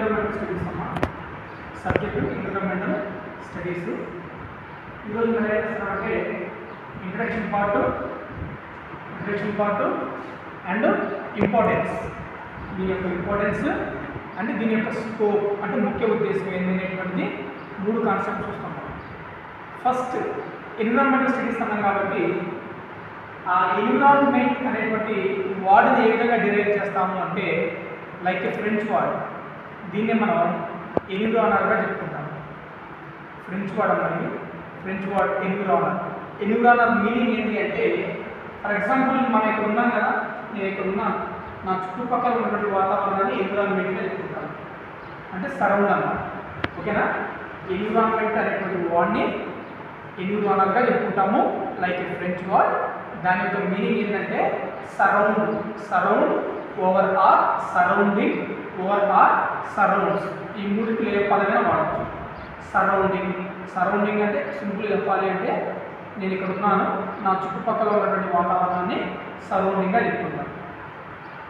Environmental studies అమ్మా. Subject environmental studies. ఈరోజు మనం ఏం చేస్తామంటే ఇంట్రడక్షన్ పార్ట్ అండ్ ఇంపార్టెన్స్, దీని యొక్క ఇంపార్టెన్స్ అంటే దీని యొక్క స్కోప్ అంటే ముఖ్య ఉద్దేశం ఏంటి అనేటువంటిది 3 కాన్సెప్ట్స్ చూస్తాం. ఫస్ట్ ఎన్విరాన్మెంటల్ స్టడీస్ అన్నాం కాబట్టి ఆ ఎన్విరాన్మెంట్ అనేటువంటి వర్డ్ని ఏ విధంగా డిరైవ్ చేస్తాము అంటే లైక్ ఫ్రెంచ్ వర్డ్, దీన్నే మనం ఎన్విరానర్గా చెప్పుకుంటాము. ఫ్రెంచ్ వర్డ్ అన్నది ఫ్రెంచ్ వర్డ్ ఎన్విరానర్ మీనింగ్ ఏంటి అంటే ఫర్ ఎగ్జాంపుల్ మనం ఇక్కడ ఉన్నాం కదా, నేను ఇక్కడ ఉన్నాను, నా చుట్టుపక్కల ఉన్నటువంటి వాతావరణాన్ని ఎన్విరాన్మెంట్గా చెప్పుకుంటాను అంటే సరౌండ్ అన్నమాట. ఓకేనా? ఎన్విరాన్మెంట్ అనేటువంటి వర్డ్ని ఎన్విరానర్గా చెప్పుకుంటాము లైక్ ఫ్రెంచ్ వర్డ్. దాని యొక్క మీనింగ్ ఏంటంటే surround over or surrounding over or surrounds. ఈ మూడికి ఏ పదమైనా వాడచ్చు. సరౌండింగ్ అంటే సింపుల్ చెప్పాలి అంటే నేను ఇక్కడ ఉన్నాను, నా చుట్టుపక్కల ఉన్నటువంటి వాతావరణాన్ని సరౌండింగ్గా చెప్పుకుంటాను.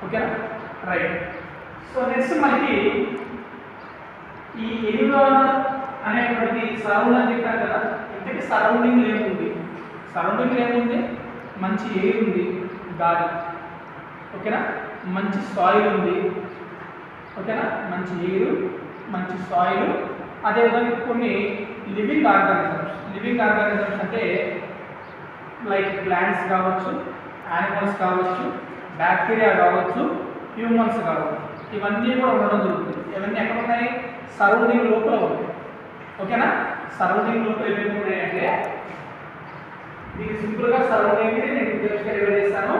ఓకేనా? రైట్. సో నెక్స్ట్ మనకి ఈ ఎన్విరానర్ అనేటువంటిది సరౌండ్ అని చెప్పాను కదా, ఇంతకీ సరౌండింగ్ ఏముంది? మంచి ఎయిర్ ఉంది, గాలి. ఓకేనా? మంచి సాయిల్ ఉంది. ఓకేనా? మంచి ఎయిర్, మంచి సాయిల్, అదేవిధంగా కొన్ని లివింగ్ ఆర్గానిజమ్స్ అంటే లైక్ ప్లాంట్స్ కావచ్చు, యానిమల్స్ కావచ్చు, బ్యాక్టీరియా కావచ్చు, హ్యూమన్స్ కావచ్చు, ఇవన్నీ కూడా ఉండడం జరుగుతుంది. ఇవన్నీ ఎక్కడ ఉన్నాయి? సరౌండింగ్ లోపల ఉంటాయి. ఓకేనా? సరౌండింగ్ లోపల ఏమేమి ఉన్నాయంటే దీనికి సింపుల్గా సరౌండింగ్ నేను డివైడ్ చేశాను.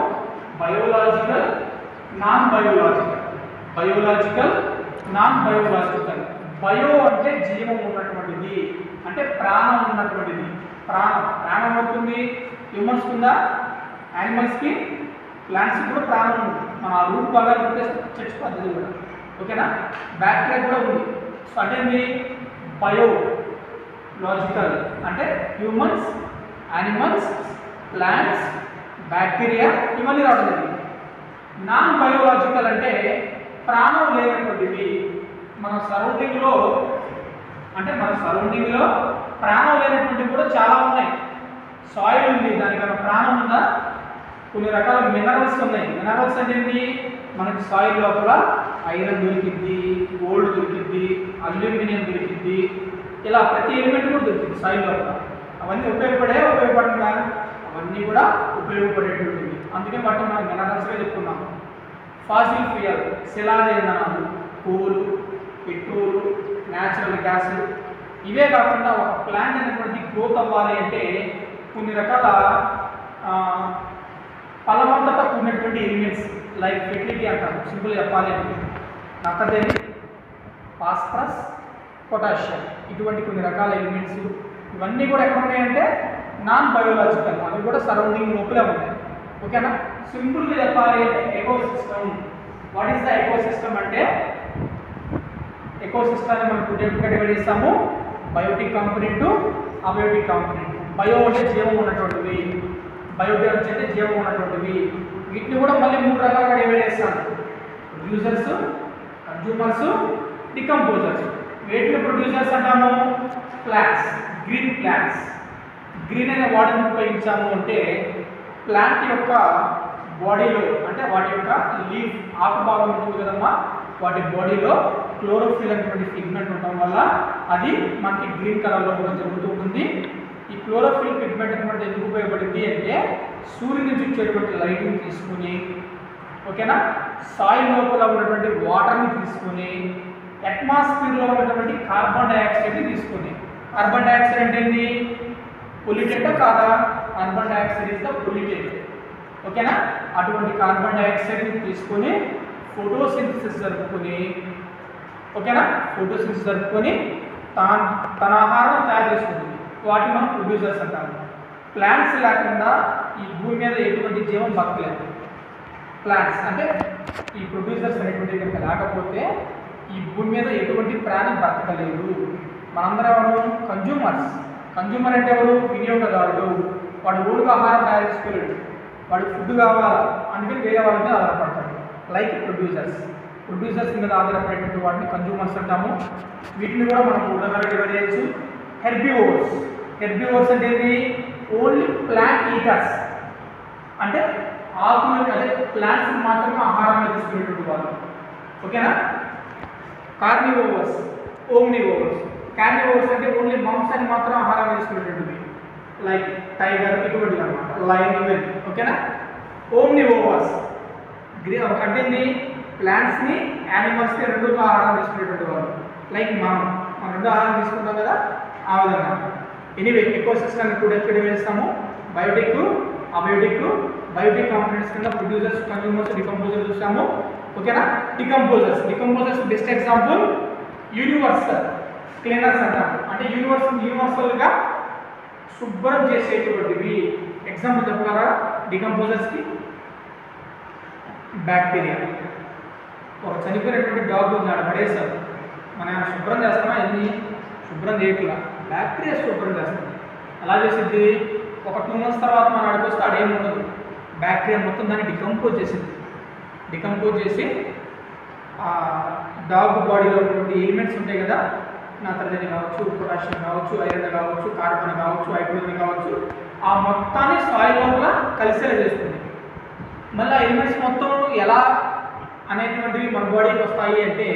Biological, non biological. బయో అంటే జీవం ఉన్నటువంటిది, అంటే ప్రాణం ఉన్నటువంటిది. ప్రాణం అవుతుంది హ్యూమన్స్కి ఉందా, యానిమల్స్కి, ప్లాంట్స్కి కూడా ప్రాణం ఉంది. మన రూట్ భాగాలు చర్చ పద్ధతి కూడా. ఓకేనా? బ్యాక్టీరియా కూడా ఉంది. సో అంటే బయోలాజికల్ అంటే హ్యూమన్స్, యానిమల్స్, ప్లాంట్స్, బ్యాక్టీరియా ఇవన్నీ రావడం జరిగింది. నాన్ బయోలాజికల్ అంటే ప్రాణం లేనటువంటివి. మన సరౌండింగ్లో ప్రాణం లేనటువంటివి కూడా చాలా ఉన్నాయి. సాయిల్ ఉంది, దానికన్నా ప్రాణం ఉందా? కొన్ని రకాల మినరల్స్ ఉన్నాయి. మినరల్స్ అంటే మనకి సాయిల్ లోపల ఐరన్ దొరికిద్ది, గోల్డ్ దొరికిద్ది, అల్యూమినియం దొరికిద్ది, ఇలా ప్రతి ఎలిమెంట్ కూడా దొరికింది సాయిల్ లోపల. అవన్నీ ఉపయోగపడకుండా అవన్నీ కూడా ఉపయోగపడేటువంటివి. అందుకే వాటిని మనం మినరల్స్గా చెప్పుకున్నాము. ఫాసిల్ ఫ్యూయల్, శిలాజ ఇంధనాలు, కోలు, పెట్రోలు, న్యాచురల్ గ్యాస్. ఇవే కాకుండా ఒక ప్లాంట్ అనేటువంటి గ్రోత్ అవ్వాలి అంటే కొన్ని రకాల ఫలవంతత కూడినటువంటి ఎలిమెంట్స్ లైక్ ఫెర్టిలిటీ అంటారు. సింపుల్ చెప్పాలి అంటే నత్రజని, ఫాస్ఫరస్, పొటాషియం, ఇటువంటి కొన్ని రకాల ఎలిమెంట్స్ ఇవన్నీ కూడా ఎక్కడ ఉన్నాయంటే నాన్ బయోలాజికల్, అవి కూడా సరౌండింగ్ లోపలే ఉన్నాయి. ఓకేనా? సింపుల్గా చెప్పాలి అంటే ecosystem. What is the ecosystem అంటే ఎకోసిస్టమ్ని మనం 2 టైప్స్ కేటగిరీ చేస్తాము. Biotic component, abiotic component. Bio అంటే జీవం ఉన్నటువంటివి, బయోటిక్ అంటే జీవం ఉన్నటువంటివి. వీటిని కూడా మళ్ళీ 3 రకాలుగా డివైడ్ చేస్తాము. Producers, consumers, decomposers. వీటిని ప్రొడ్యూసర్స్ అంటాము ప్లాంట్స్, గ్రీన్ ప్లాంట్స్. గ్రీన్ అనే వాటిని ఉపయోగించాము అంటే ప్లాంట్ యొక్క బాడీలో అంటే వాటి యొక్క లీఫ్ ఆకు భాగం ఉంటుంది కదమ్మా, వాటి బాడీలో క్లోరోఫిల్ అనేటువంటి పిగ్మెంట్ ఉండడం వల్ల అది మనకి గ్రీన్ కలర్లో కూడా జరుగుతూ ఉంటుంది. ఈ క్లోరోఫిల్ పిగ్మెంట్ అనేటువంటి ఎందుకు ఉపయోగపడింది అంటే సూర్యుడి నుంచి వచ్చేటువంటి లైట్ని తీసుకుని, ఓకేనా, సాయిల్ లోపల ఉన్నటువంటి వాటర్ని తీసుకొని, అట్మాస్ఫియర్లో ఉన్నటువంటి కార్బన్ డైఆక్సైడ్ని తీసుకొని. కార్బన్ డైఆక్సైడ్ అంటే ఏంటి? పొల్యూటెంటా కాదా? Carbon dioxide is the pollutant. ఓకేనా? అటువంటి కార్బన్ డైఆక్సైడ్ని తీసుకొని ఫోటోసింథసిస్ జరుపుకొని, ఓకేనా, ఫోటోసింథసిస్ జరుపుకొని తన ఆహారం తయారు చేసుకుంటుంది. వాటిని మనం ప్రొడ్యూసర్స్ అంటాము. ప్లాంట్స్ లేకుండా ఈ భూమి మీద ఎటువంటి జీవం బతకలేదు. ప్లాంట్స్ అంటే ఈ ప్రొడ్యూసర్స్ అనేటువంటి కనుక లేకపోతే ఈ భూమి మీద ఎటువంటి ప్రాణి బతకలేదు. మనందరం ఎవరు? కన్జ్యూమర్ అంటే ఎవరు? వినియోగదారుడు. వాడు ఊరుగా ఆహారం తయారు చేసుకోలేడు, వాడికి ఫుడ్ కావాలా, అందుకని వేరే వాళ్ళ మీద ఆధారపడతాడు. Like producers. ప్రొడ్యూసర్స్ మీద ఆధారపడేటువంటి వాటిని కన్జ్యూమర్స్ అంటాము. వీటిని కూడా మనం 3 రకాలుగా డివైడ్ చేయొచ్చు. హెర్బివోర్స్. హెర్బివోర్స్ అంటే ఏంటి? ఓన్లీ ప్లాంట్ ఈటర్స్, అంటే ఆకులు అదే ప్లాంట్స్ మాత్రమే ఆహారంగా తీసుకునేటువంటి వాళ్ళు. ఓకేనా? కార్నివోవర్స్, ఓమ్నివోవర్స్. కార్నివోవర్స్ అంటే ఓన్లీ మాంసాన్ని మాత్రం ఆహారంగా తీసుకునేటువంటివి, లైక్ టైగర్ ఇటువంటివి అనమాట, లయన్ ఇవన్నీ. ఓకేనా? ఓమ్నివోవర్స్ అంటే ఏంటి? ప్లాంట్స్ని యానిమల్స్ని రెండుగా ఆహారం తీసుకునేటువంటి వాళ్ళు, లైక్ మనం రెండు ఆహారం తీసుకుంటాం కదా, ఆ విధంగా. ఎనీవే ఎకో సిస్టమ్ కూడా ఎక్కడ వేస్తాము? Biotic, abiotic. బయోటిక్ కాంపోనెంట్స్ కింద ప్రొడ్యూసర్స్, కన్జ్యూమర్స్, డికంపోజర్స్ చూస్తాము. ఓకేనా? Decomposers best example universal cleaners అంటాము. అంటే యూనివర్సల్గా శుభ్రం చేసేటువంటివి. ఎగ్జాంపుల్ చెప్పగలరా డికంపోజర్స్కి? బ్యాక్టీరియా. ఒక చనిపోయినటువంటి డాగ్ ఉన్నాడు, పడేస్తారు, మనం శుభ్రం చేస్తామా? ఎన్ని శుభ్రం చేయట్లా, బ్యాక్టీరియా శుభ్రం చేస్తాం. అలా చేసేది ఒక 2 months తర్వాత మనం అడిగొస్తే అడేమి ఉండదు, బ్యాక్టీరియా మొత్తం దాన్ని డికంపోజ్ చేసింది. డికంపోజ్ చేసి డాగ్ బాడీలో ఉన్నటువంటి ఎలిమెంట్స్ ఉంటాయి కదా, నత్రజని కావచ్చు, పొటాషియం కావచ్చు, ఐరన్ కావచ్చు, కార్బన్ కావచ్చు, హైడ్రోజన్ కావచ్చు, ఆ మొత్తాన్ని సాయిల్ లోపల కలిసేలా చేస్తుంది. మళ్ళీ ఆ ఎలిమెంట్స్ మొత్తం ఎలా అనేటువంటివి మన బాడీకి వస్తాయి అంటే,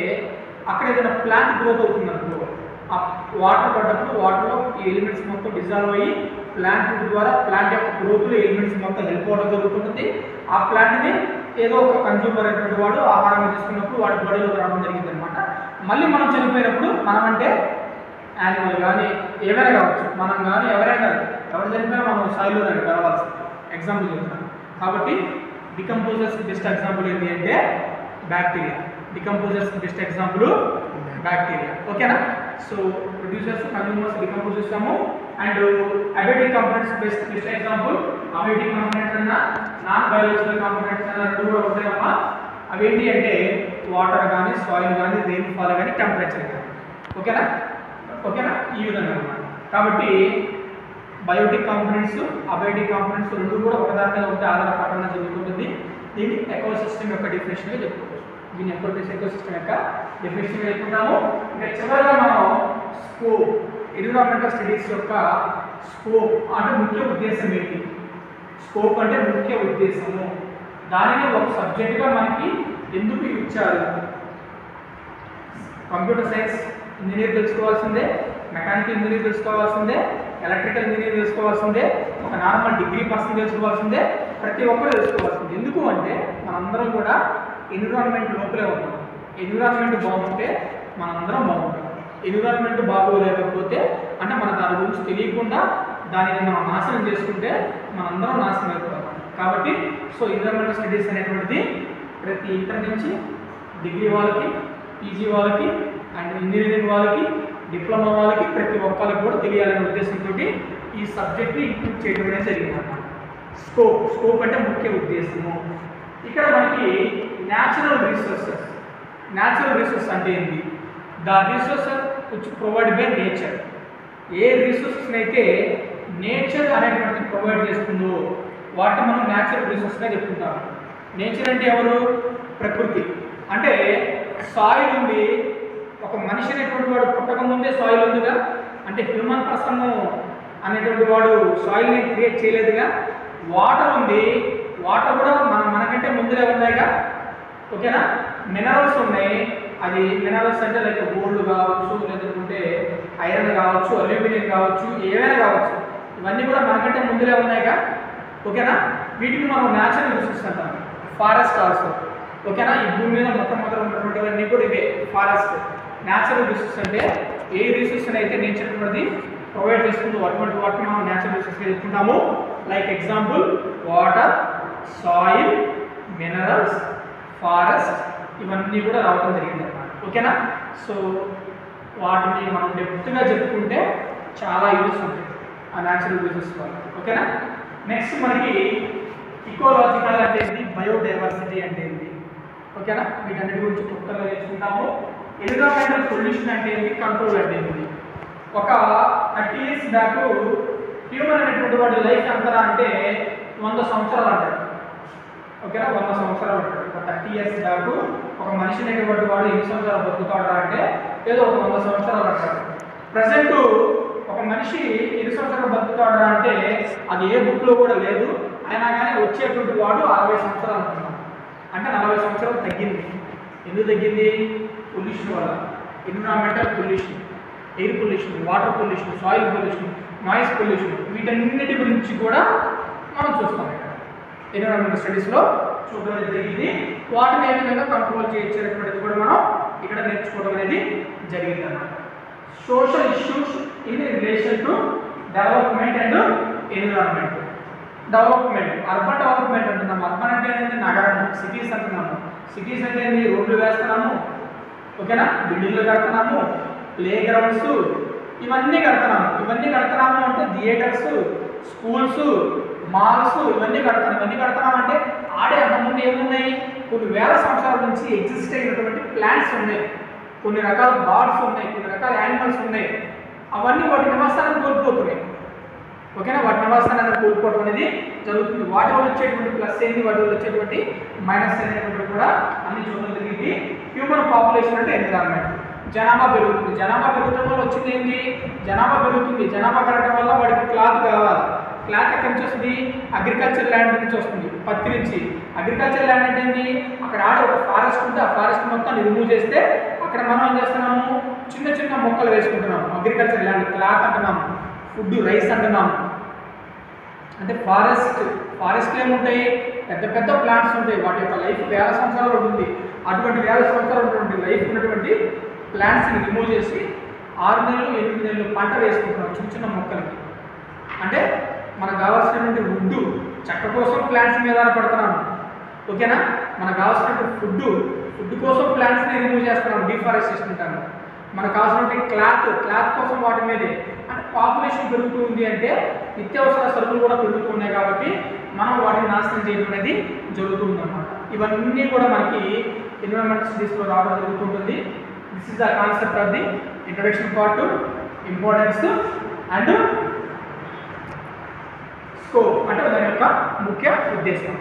అక్కడ ఏదైనా ప్లాంట్ గ్రోత్ అవుతుంది అనుకో, ఆ వాటర్ పడ్డప్పుడు వాటర్లో ఈ ఎలిమెంట్స్ మొత్తం డిజాల్వ్ అయ్యి ప్లాంట్ ద్వారా ప్లాంట్ యొక్క గ్రోత్లో ఎలిమెంట్స్ మొత్తం హెల్ప్ అవ్వడం జరుగుతుంది. ఆ ప్లాంట్ని ఏదో ఒక కన్జ్యూమర్ అయినటువంటి వాడు ఆహారంగా తీసుకున్నప్పుడు వాటి బాడీలోకి రావడం జరిగింది అనమాట. మళ్ళీ మనం చనిపోయినప్పుడు, మనం అంటే యానిమల్ కానీ ఏమైనా కావచ్చు, మనం కానీ ఎవరైనా ఎవరు చనిపోయినా మనం సాయిల్లో కలవాల్సింది. ఎగ్జాంపుల్ చెప్తున్నాను కాబట్టి డికంపోజర్స్ బెస్ట్ ఎగ్జాంపుల్ ఏంటి అంటే bacteria. Decomposers best example bacteria. ఓకేనా? సో ప్రొడ్యూసర్స్, కన్జ్యూమర్స్, డికంపోజ్ చేస్తాము. And abiotic components best example abiotic components అన్న నాన్ బయాలజికల్ కాంపోనెంట్స్ అన్న రెండు కూడా ఉంటాయమ్మా. అవి ఏంటి అంటే వాటర్ కానీ, సాయిల్ కానీ, రెయిన్ఫాల్ కానీ, టెంపరేచర్ కానీ. ఓకేనా? ఈ విధంగా అన్నమాట. కాబట్టి బయోటిక్ కాంపోనెంట్స్, అబయోటిక్ కాంపోనెంట్స్ రెండు కూడా ఒకదాని మీద ఒకటి ఆధారపడడం జరుగుతుంది. దీన్ని ఎకో సిస్టమ్ యొక్క డెఫినేషన్గా చెప్పుకోవచ్చు. దీన్ని ఎకో సిస్టమ్ యొక్క డెఫినేషన్గా చెప్పుకుంటాము. ఇంకా చివరిగా మనం స్కోప్, ఎన్విరాన్మెంటల్ స్టడీస్ యొక్క స్కోప్ అంటే ముఖ్య ఉద్దేశం ఏంటి? స్కోప్ అంటే ముఖ్య ఉద్దేశము, దానిని ఒక సబ్జెక్టుగా మనకి ఎందుకు ఇచ్చారు? కంప్యూటర్ సైన్స్ ఇంజనీర్ తెలుసుకోవాల్సిందే, మెకానికల్ ఇంజనీర్ తెలుసుకోవాల్సిందే, ఎలక్ట్రికల్ ఇంజనీర్ తెలుసుకోవాల్సిందే, ఒక నార్మల్ డిగ్రీ పర్సన్ తెలుసుకోవాల్సిందే, ప్రతి ఒక్కరు తెలుసుకోవాల్సిందే. ఎందుకు అంటే మనందరం కూడా ఎన్విరాన్మెంట్ లోపలే ఉంటాం. ఎన్విరాన్మెంట్ బాగుంటే మనందరం బాగుంటాం. ఎన్విరాన్మెంట్ బాగోలేకపోతే అంటే మన దాని గురించి తెలియకుండా దానిని మనం నాశనం చేసుకుంటే మనందరం నాశనం అయిపోతాం. కాబట్టి ఎన్విరాన్మెంటల్ స్టడీస్ అనేటువంటిది ప్రతి ఇంటర్ నుంచి డిగ్రీ వాళ్ళకి, పీజీ వాళ్ళకి, అండ్ ఇంజనీరింగ్ వాళ్ళకి, డిప్లొమా వాళ్ళకి, ప్రతి ఒక్కరికి కూడా తెలియాలనే ఉద్దేశంతో ఈ సబ్జెక్ట్ని ఇంక్లూడ్ చేయడం అనేది జరిగిందన్నమాట. స్కోప్ అంటే ముఖ్య ఉద్దేశము. ఇక్కడ మనకి న్యాచురల్ రిసోర్సెస్ అంటే ఏంటి? The resource which provide by nature. ఏ రిసోర్సెస్ని అయితే నేచర్ అనేటువంటి ప్రొవైడ్ చేస్తుందో వాటిని మనం న్యాచురల్ రిసోర్స్గా చెప్పుకుంటాము. నేచర్ అంటే ఎవరు? ప్రకృతి. అంటే సాయిల్ ఉంది, ఒక మనిషి అనేటువంటి వాడు పుట్టక ముందే సాయిల్ ఉందిగా, అంటే హ్యూమన్ పర్సన్ అనేటువంటి వాడు సాయిల్ని క్రియేట్ చేయలేదుగా. వాటర్ ఉంది, వాటర్ కూడా మనకంటే ముందులే ఉన్నాయిగా. ఓకేనా? మినరల్స్ ఉన్నాయి, అది మినరల్స్ అంటే లైక్ గోల్డ్ కావచ్చు, లేదంటే ఐరన్ కావచ్చు, అల్యూమినియం కావచ్చు, ఏవైనా కావచ్చు, ఇవన్నీ కూడా మనకంటే ముందులే ఉన్నాయిగా. ఓకేనా? వీటిని మనం న్యాచురల్ రిసోర్సెస్ అంటాం. Forest also. ఓకేనా? ఈ భూమి మీద మొట్టమొదటి ఉన్నటువంటివన్నీ కూడా ఇవే ఫారెస్ట్. న్యాచురల్ రిసోర్సెస్ అంటే ఏ రిసోర్స్ని అయితే నేచర్ అనేది ప్రొవైడ్ చేస్తుందో అటువంటి వాటిని మనం న్యాచురల్ రిసోర్సెస్గా చెప్పుకుంటాము. Like example water, soil, minerals, forest, ఇవన్నీ కూడా రావడం జరిగింది అన్నమాట. ఓకేనా? వాటిని మనం డెప్త్గా చెప్పుకుంటే చాలా యూజ్ ఉంటుంది ఆ న్యాచురల్ రిసోర్సెస్ వల్ల. ఓకేనా? నెక్స్ట్ మనకి ఇకోలాజికల్ అంటే ఏంటి, బయోడైవర్సిటీ అంటే ఏంటి? ఓకేనా? వీటన్నిటి గురించి క్లుప్తంగా నేర్చుకుంటాము. ఎన్విరాన్మెంటల్ పొల్యూషన్ అంటే ఏంటి, కంట్రోల్ అంటే ఏంటి? ఒక 30 years బ్యాక్ హ్యూమన్ అనేటువంటి వాడి లైఫ్ ఎంతరా అంటే 100 సంవత్సరాలు అంటారు. ఓకేనా? 100 సంవత్సరాలు అంటారు. ఒక 30 years బ్యాక్ ఒక ఒక మనిషి అనేటువంటి వాడు ఎన్ని సంవత్సరాలు బతుకుతాడా అంటే ఏదో ఒక 100 సంవత్సరాలు అంటారు. ప్రజెంట్ ఒక మనిషి ఎన్ని సంవత్సరాలు బతుకుతాడా అంటే అది ఏ బుక్లో కూడా లేదు. అయినా కానీ వచ్చేటువంటి వాడు 60 సంవత్సరాలు అంటున్నాం. అంటే 40 సంవత్సరాలు తగ్గింది. ఎందుకు తగ్గింది? పొల్యూషన్ వల్ల. Environmental pollution, air pollution, water pollution, soil pollution, noise pollution, వీటన్నిటి గురించి కూడా మనం చూస్తాం ఇక్కడ ఎన్విరాన్మెంటల్ స్టడీస్లో చూడడం జరిగింది. వాటిని ఏ విధంగా కంట్రోల్ చేయొచ్చేటువంటిది కూడా మనం ఇక్కడ నేర్చుకోవడం అనేది జరిగింది అన్నమాట. Social issues in relation to development and environment. Development, urban development అంటున్నాము. అర్బన్ అంటే ఏంటి? నగరం, సిటీస్ అంటున్నాము. సిటీస్ అంటే ఏంటి? రోడ్లు వేస్తున్నాము, ఓకేనా, బిల్డింగ్లు కడుతున్నాము, ప్లే గ్రౌండ్స్ ఇవన్నీ కడుతున్నాము అంటే థియేటర్స్, స్కూల్స్, మాల్స్ ఇవన్నీ కడుతున్నామంటే ఆడే అంతకుముందు ఏమున్నాయి? కొన్ని వేల సంవత్సరాల నుంచి ఎగ్జిస్ట్ అయినటువంటి ప్లాంట్స్ ఉన్నాయి, కొన్ని రకాల బర్డ్స్ ఉన్నాయి, కొన్ని రకాల యానిమల్స్ ఉన్నాయి. అవన్నీ వాటి నివాసాలను కోల్పోతున్నాయి, ఓకేనా. వాటి నివాసాన్ని కోల్పోవడం అనేది జరుగుతుంది. వాటి వల్ల వచ్చేటువంటి ప్లస్ ఏంటి, వాటి వల్ల వచ్చేటువంటి మైనస్ అనేటువంటి కూడా అన్ని చూడడం జరిగింది. హ్యూమన్ పాపులేషన్ అంటే ఎన్విరాన్మెంట్. జనాభా పెరుగుతుంది. జనాభా పెరగడం వల్ల వచ్చింది ఏంటి? జనాభా పెరుగుతుంది. జనాభా పెరగడం వల్ల వాడికి క్లాత్ కావాలి. క్లాత్ ఎక్కడి నుంచి వస్తుంది? అగ్రికల్చర్ ల్యాండ్ నుంచి వస్తుంది, పత్తి నుంచి. అగ్రికల్చర్ ల్యాండ్ అంటే ఏంటి? అక్కడ ఆడ ఒక ఫారెస్ట్ ఉంటే ఆ ఫారెస్ట్ మొత్తాన్ని రిమూవ్ చేస్తే అక్కడ మనం ఏం చేస్తున్నాము? చిన్న చిన్న మొక్కలు వేసుకుంటున్నాము. Agriculture land. క్లాత్ అంటున్నాము, ఫుడ్, రైస్ అంటున్నాము. అంటే ఫారెస్ట్లో ఏముంటాయి? పెద్ద పెద్ద ప్లాంట్స్ ఉంటాయి. వాటి యొక్క లైఫ్ వేల సంవత్సరాలు ఉంటుంది. అటువంటి వేల సంవత్సరాలు ఉన్నటువంటి లైఫ్ ఉన్నటువంటి ప్లాంట్స్ని రిమూవ్ చేసి 6 నెలలు 8 నెలలు పంట వేసుకుంటున్నాం చిన్న చిన్న మొక్కలకి. అంటే మనకు కావాల్సినటువంటి వుడ్, చెక్క కోసం ప్లాంట్స్ మీద ఆధారపడుతున్నాము, ఓకేనా. మనకు కావాల్సినటువంటి ఫుడ్ కోసం ప్లాంట్స్ని రిమూవ్ చేస్తున్నాం, డిఫారెస్టేషన్ అంటాము. మనకు కావాల్సినటువంటి క్లాత్ కోసం వాటి మీదే. అంటే పాపులేషన్ పెరుగుతూ ఉంది అంటే నిత్యావసర సరుకులు కూడా పెరుగుతూ ఉన్నాయి కాబట్టి మనం వాటిని నాశనం చేయడం అనేది జరుగుతుంది అన్నమాట. ఇవన్నీ కూడా మనకి ఎన్విరాన్మెంటల్ స్టడీస్లో రావడం జరుగుతుంటుంది. This is the concept of the introduction part, importance and scope అంటే దాని యొక్క ముఖ్య ఉద్దేశం.